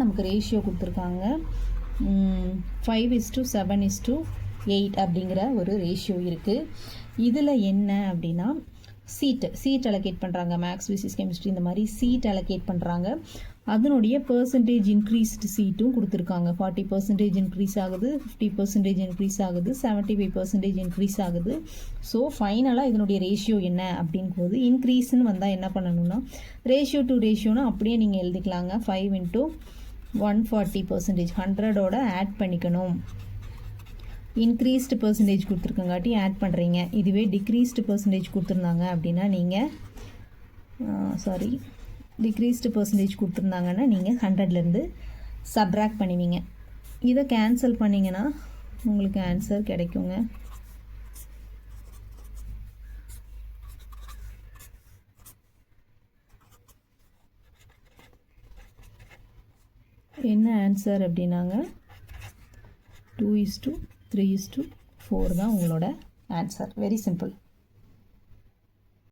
நமக்கு ரேஷியோ கொடுத்துருக்காங்க 5:7:8 அப்படிங்கிற ஒரு ரேஷியோ இருக்குது. இதில் என்ன அப்படின்னா சீட் அலோகேட் பண்ணுறாங்க. மேக்ஸ், ஃபிசிக்ஸ், கெமிஸ்ட்ரி இந்த மாதிரி சீட் அலோகேட் பண்ணுறாங்க. அதனுடைய பெர்சன்டேஜ் இன்க்ரீஸ்டு சீட்டும் கொடுத்துருக்காங்க. 40% இன்க்ரீஸ் ஆகுது, 50% இன்க்ரீஸ் ஆகுது, 75% இன்க்ரீஸ் ஆகுது. ஸோ ஃபைனலாக இதனுடைய ரேஷியோ என்ன அப்படின் போது இன்க்ரீஸ்ன்னு வந்தால் என்ன பண்ணணும்னா ரேஷியோ டு ரேஷியோனா அப்படியே நீங்கள் எழுதிக்கலாங்க. 5:140% 100ஓட ஆட் பண்ணிக்கணும். இன்க்ரீஸ்டு பர்சன்டேஜ் கொடுத்துருக்கங்காட்டி ஆட் பண்ணுறீங்க. இதுவே டிக்ரீஸ்டு பர்சன்டேஜ் கொடுத்துருந்தாங்க அப்படின்னா நீங்கள் டிக்ரீஸ்டு பர்சன்டேஜ் கொடுத்துருந்தாங்கன்னா நீங்கள் 100லேருந்து சப்ராக்ட் பண்ணுவீங்க. இதை கேன்சல் பண்ணிங்கன்னா உங்களுக்கு ஆன்சர் கிடைக்குங்க. என்ன ஆன்சர் அப்படின்னாங்க 2:3:4 தான் உங்களோட ஆன்சர். Very simple.